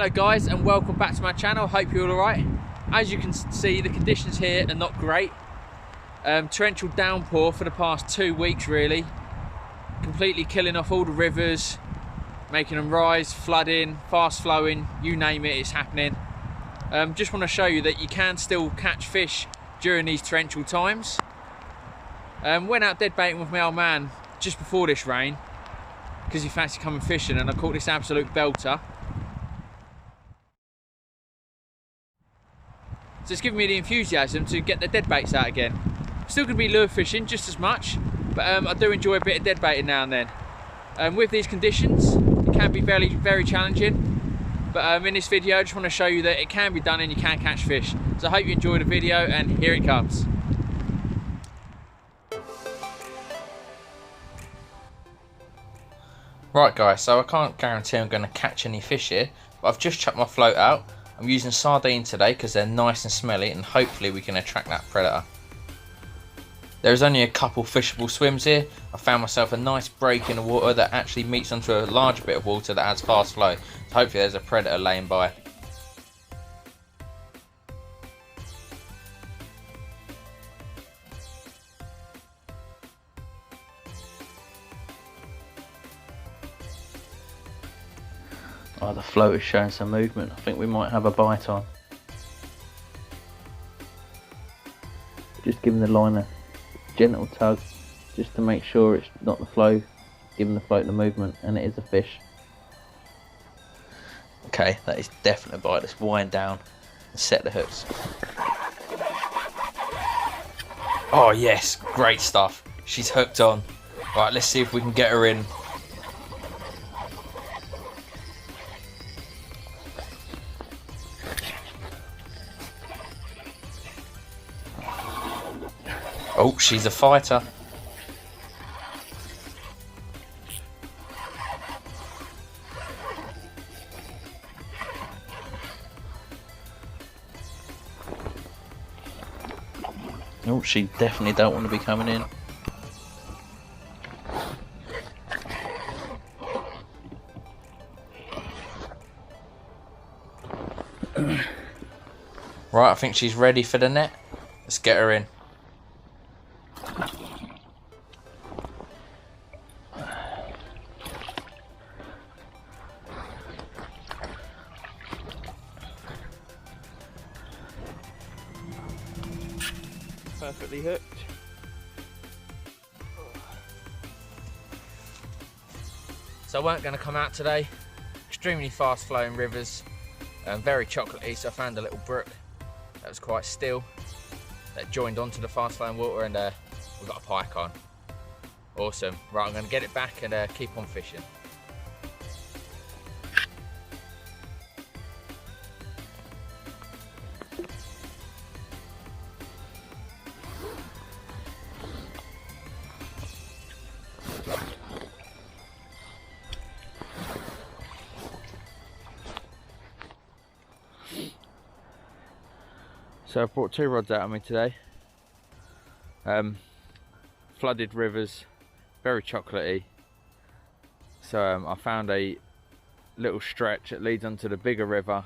Hello guys and welcome back to my channel. Hope you're all right. As you can see, the conditions here are not great. Torrential downpour for the past 2 weeks really, completely killing off all the rivers, making them rise, flooding, fast flowing, you name it, it's happening. Just want to show you that you can still catch fish during these torrential times. Went out dead baiting with my old man just before this rain because he fancied coming fishing, and I caught this absolute belter. So it's given me the enthusiasm to get the dead baits out again. Still going to be lure fishing just as much, but I do enjoy a bit of dead baiting now and then. With these conditions, it can be very challenging, but in this video I just want to show you that it can be done and you can catch fish. So I hope you enjoy the video, and here it comes. Right guys, so I can't guarantee I'm going to catch any fish here, but I've just chucked my float out. I'm using sardine today because they're nice and smelly, and hopefully we can attract that predator. There's only a couple fishable swims here. I found myself a nice break in the water that actually meets onto a large bit of water that has fast flow. So hopefully there's a predator laying by. Oh, the float is showing some movement. I think we might have a bite on. Just giving the line a gentle tug, just to make sure it's not the flow, giving the float the movement, and it is a fish. Okay, that is definitely a bite. Let's wind down and set the hooks. Oh yes, great stuff. She's hooked on. Right, let's see if we can get her in. Oh, she's a fighter. Oh, she definitely don't want to be coming in. Right, I think she's ready for the net. Let's get her in. Perfectly hooked. So I weren't going to come out today. Extremely fast flowing rivers, very chocolatey, so I found a little brook that was quite still, that joined onto the fast flowing water, and we've got a pike on. Awesome. Right, I'm going to get it back and keep on fishing. So I've brought 2 rods out of me today. Flooded rivers, very chocolatey. So I found a little stretch that leads onto the bigger river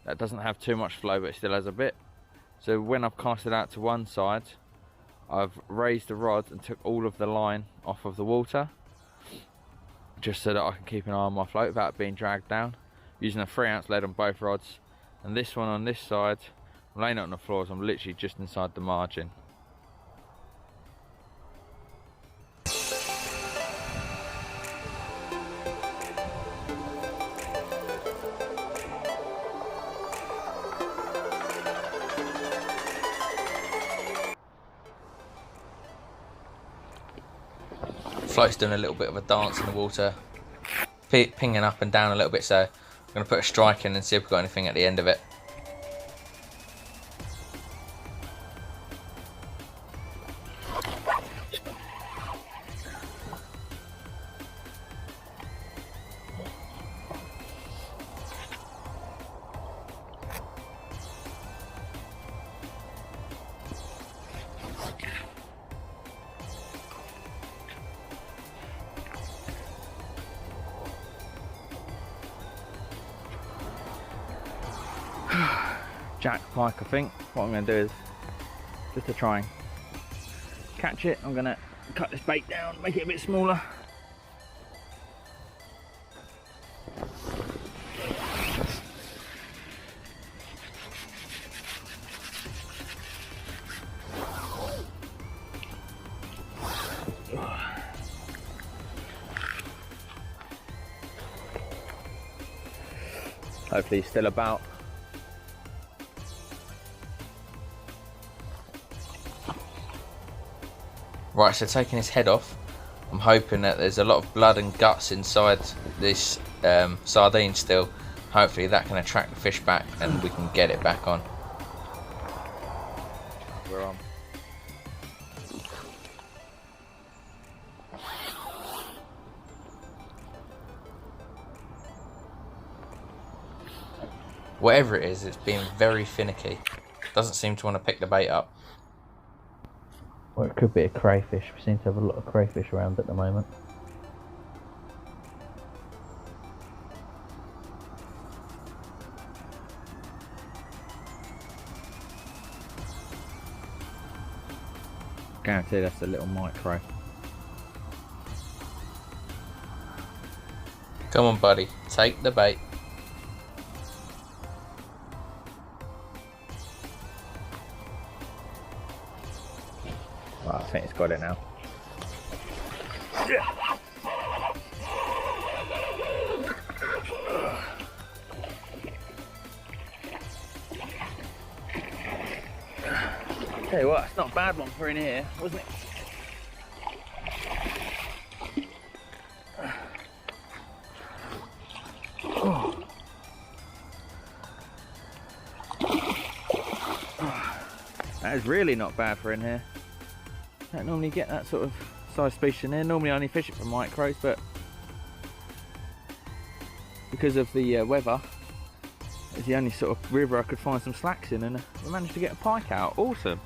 that doesn't have too much flow, but it still has a bit. So when I've cast it out to one side, I've raised the rod and took all of the line off of the water, just so that I can keep an eye on my float without being dragged down, using a 3-ounce lead on both rods. And this one on this side, I'm laying it on the floor, so I'm literally just inside the margin. Float's doing a little bit of a dance in the water, pinging up and down a little bit, so I'm going to put a strike in and see if we've got anything at the end of it. jack pike, I think. What I'm going to do is, just to try and catch it, I'm going to cut this bait down, make it a bit smaller. Hopefully he's still about. Right, so taking his head off, I'm hoping that there's a lot of blood and guts inside this sardine still. Hopefully that can attract the fish back and we can get it back on. We're on. Whatever it is, it's being very finicky. Doesn't seem to want to pick the bait up. Or it could be a crayfish. We seem to have a lot of crayfish around at the moment. Guarantee that's a little micro. Come on, buddy, take the bait. Right, I think it's got it now. Tell you what, it's not a bad one for in here, wasn't it? That is really not bad for in here. Don't normally get that sort of size species in here. Normally I only fish it for micros, but because of the weather, it's the only sort of river I could find some slacks in, and we managed to get a pike out. Awesome.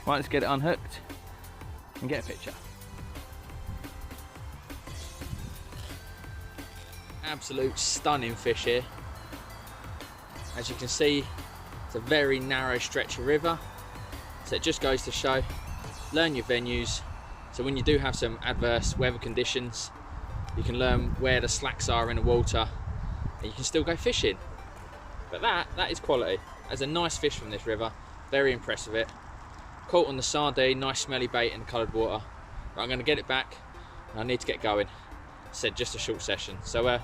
Right, let's get it unhooked and get a picture. Absolute stunning fish here. As you can see, it's a very narrow stretch of river. So it just goes to show, learn your venues. So when you do have some adverse weather conditions, you can learn where the slacks are in the water and you can still go fishing. But that is quality. There's a nice fish from this river. Very impressed with it. Caught on the sardine, nice smelly bait in the coloured water. But I'm going to get it back and I need to get going. Said just a short session. So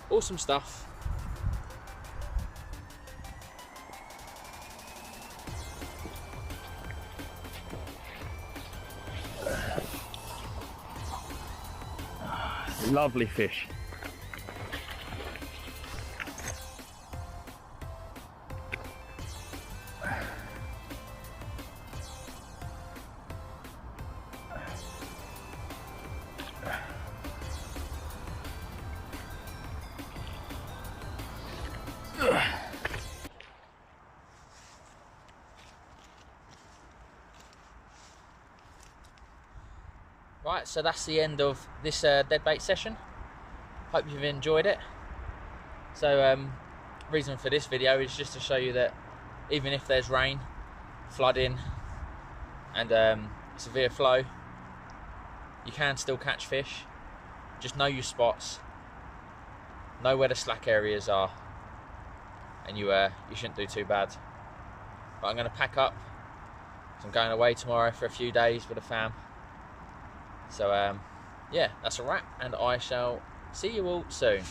awesome stuff. Lovely fish. Right, so that's the end of this deadbait session. Hope you've enjoyed it. So reason for this video is just to show you that even if there's rain, flooding and severe flow, you can still catch fish. Just know your spots, know where the slack areas are, and you shouldn't do too bad. But I'm going to pack up, so I'm going away tomorrow for a few days with the fam. So yeah, that's a wrap, and I shall see you all soon.